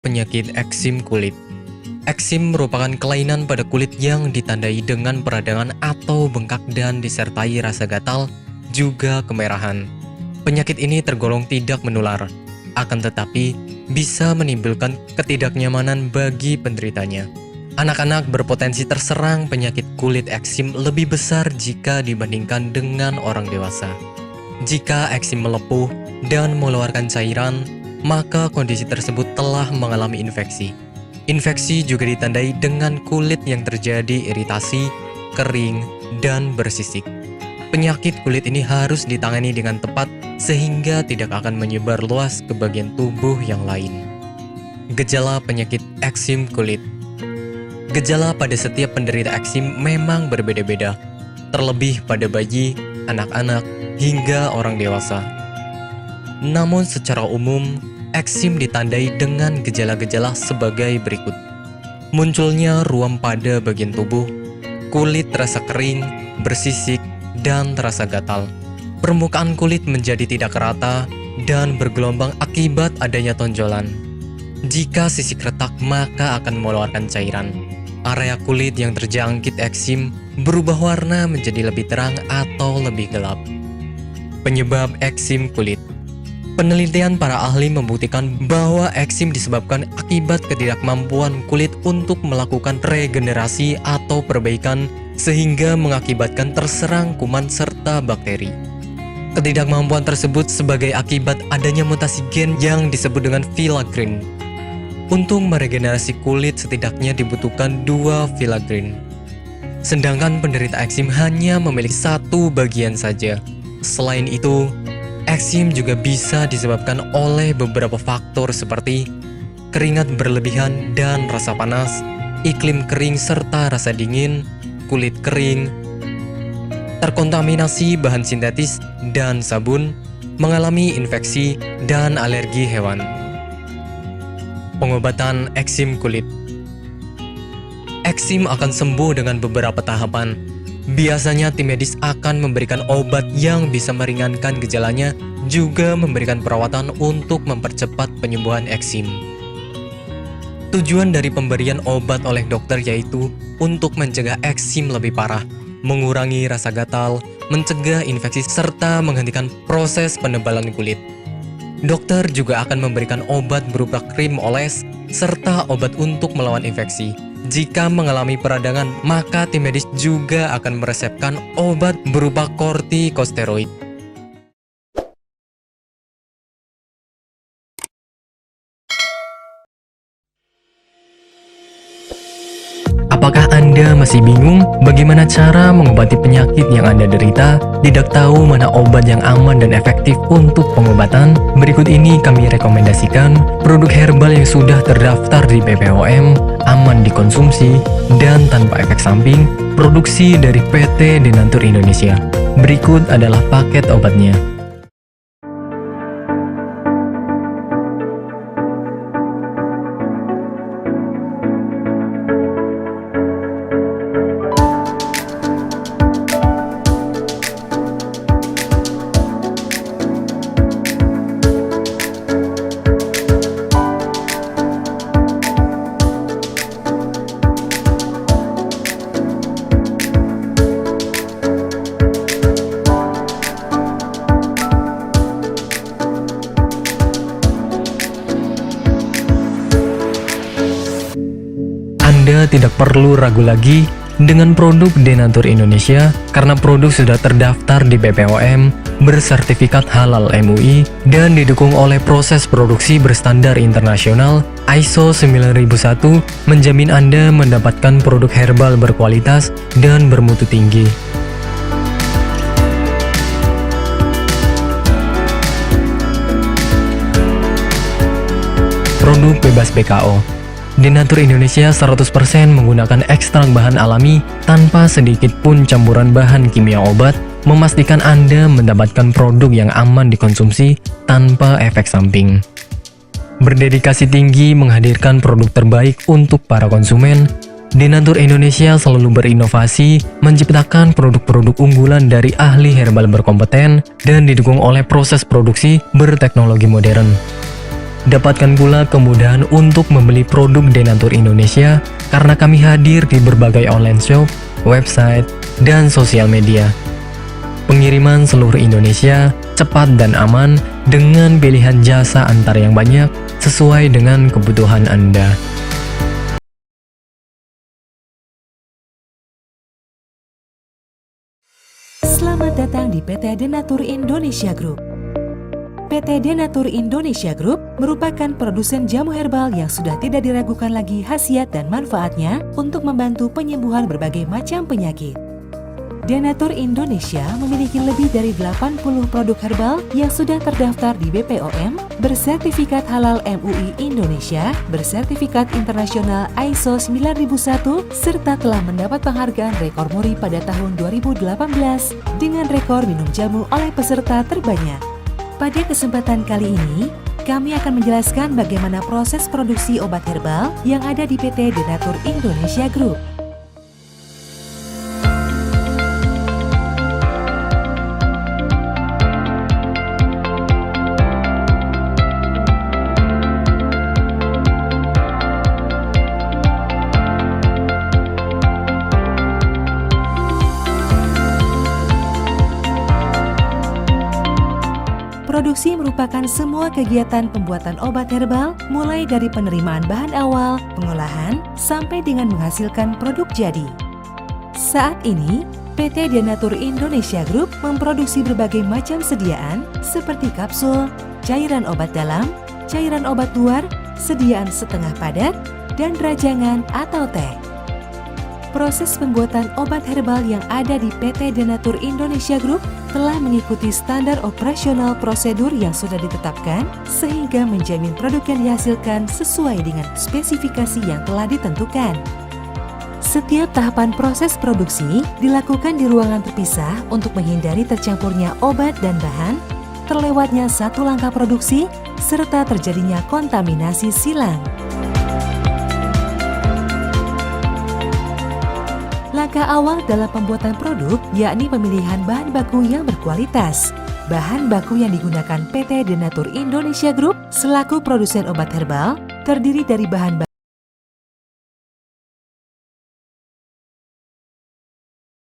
penyakit eksim kulit. Eksim merupakan kelainan pada kulit yang ditandai dengan peradangan atau bengkak dan disertai rasa gatal, juga kemerahan. Penyakit ini tergolong tidak menular, akan tetapi bisa menimbulkan ketidaknyamanan bagi penderitanya. Anak-anak berpotensi terserang penyakit kulit eksim lebih besar jika dibandingkan dengan orang dewasa. Jika eksim melepuh dan mengeluarkan cairan, maka kondisi tersebut telah mengalami infeksi. Infeksi juga ditandai dengan kulit yang terjadi iritasi, kering, dan bersisik. Penyakit kulit ini harus ditangani dengan tepat sehingga tidak akan menyebar luas ke bagian tubuh yang lain. Gejala penyakit eksim kulit. Gejala pada setiap penderita eksim memang berbeda-beda, terlebih pada bayi, anak-anak, hingga orang dewasa. Namun secara umum, eksim ditandai dengan gejala-gejala sebagai berikut. Munculnya ruam pada bagian tubuh, kulit terasa kering, bersisik, dan terasa gatal. Permukaan kulit menjadi tidak rata dan bergelombang akibat adanya tonjolan. Jika sisik retak, maka akan mengeluarkan cairan. Area kulit yang terjangkit eksim berubah warna menjadi lebih terang atau lebih gelap. Penyebab eksim kulit. Penelitian para ahli membuktikan bahwa eksim disebabkan akibat ketidakmampuan kulit untuk melakukan regenerasi atau perbaikan sehingga mengakibatkan terserang kuman serta bakteri. Ketidakmampuan tersebut sebagai akibat adanya mutasi gen yang disebut dengan filagrin. Untuk meregenerasi kulit setidaknya dibutuhkan 2 filagrin. Sedangkan penderita eksim hanya memiliki 1 bagian saja. Selain itu, eksim juga bisa disebabkan oleh beberapa faktor seperti keringat berlebihan dan rasa panas, iklim kering serta rasa dingin, kulit kering, terkontaminasi bahan sintetis dan sabun, mengalami infeksi, dan alergi hewan. Pengobatan eksim kulit. Eksim akan sembuh dengan beberapa tahapan. Biasanya tim medis akan memberikan obat yang bisa meringankan gejalanya, juga memberikan perawatan untuk mempercepat penyembuhan eksim. Tujuan dari pemberian obat oleh dokter yaitu untuk mencegah eksim lebih parah, mengurangi rasa gatal, mencegah infeksi, serta menghentikan proses penebalan kulit. Dokter juga akan memberikan obat berupa krim oles, serta obat untuk melawan infeksi. Jika mengalami peradangan, maka tim medis juga akan meresepkan obat berupa kortikosteroid. Apakah Anda masih bingung bagaimana cara mengobati penyakit yang Anda derita? Tidak tahu mana obat yang aman dan efektif untuk pengobatan? Berikut ini kami rekomendasikan produk herbal yang sudah terdaftar di BPOM, aman dikonsumsi, dan tanpa efek samping, produksi dari PT Denatur Indonesia. Berikut adalah paket obatnya. Anda tidak perlu ragu lagi dengan produk Denatur Indonesia karena produk sudah terdaftar di BPOM, bersertifikat halal MUI, dan didukung oleh proses produksi berstandar internasional ISO 9001, menjamin Anda mendapatkan produk herbal berkualitas dan bermutu tinggi. Produk bebas BKO. Denatur Indonesia 100% menggunakan ekstrak bahan alami tanpa sedikit pun campuran bahan kimia obat, memastikan Anda mendapatkan produk yang aman dikonsumsi tanpa efek samping. Berdedikasi tinggi menghadirkan produk terbaik untuk para konsumen, Denatur Indonesia selalu berinovasi, menciptakan produk-produk unggulan dari ahli herbal berkompeten dan didukung oleh proses produksi berteknologi modern. Dapatkan pula kemudahan untuk membeli produk Denatur Indonesia karena kami hadir di berbagai online shop, website, dan sosial media. Pengiriman seluruh Indonesia cepat dan aman dengan pilihan jasa antar yang banyak sesuai dengan kebutuhan Anda. Selamat datang di PT Denatur Indonesia Group. PT Denatur Indonesia Group merupakan produsen jamu herbal yang sudah tidak diragukan lagi khasiat dan manfaatnya untuk membantu penyembuhan berbagai macam penyakit. Denatur Indonesia memiliki lebih dari 80 produk herbal yang sudah terdaftar di BPOM, bersertifikat halal MUI Indonesia, bersertifikat internasional ISO 9001, serta telah mendapat penghargaan rekor muri pada tahun 2018 dengan rekor minum jamu oleh peserta terbanyak. Pada kesempatan kali ini, kami akan menjelaskan bagaimana proses produksi obat herbal yang ada di PT Denatur Indonesia Group. Produksi merupakan semua kegiatan pembuatan obat herbal, mulai dari penerimaan bahan awal, pengolahan, sampai dengan menghasilkan produk jadi. Saat ini, PT Denatur Indonesia Group memproduksi berbagai macam sediaan seperti kapsul, cairan obat dalam, cairan obat luar, sediaan setengah padat, dan rajangan atau teh. Proses pembuatan obat herbal yang ada di PT Denatur Indonesia Group telah mengikuti standar operasional prosedur yang sudah ditetapkan sehingga menjamin produk yang dihasilkan sesuai dengan spesifikasi yang telah ditentukan. Setiap tahapan proses produksi dilakukan di ruangan terpisah untuk menghindari tercampurnya obat dan bahan, terlewatnya satu langkah produksi, serta terjadinya kontaminasi silang. Langkah awal dalam pembuatan produk yakni pemilihan bahan baku yang berkualitas. Bahan baku yang digunakan PT Denatur Indonesia Group selaku produsen obat herbal terdiri dari bahan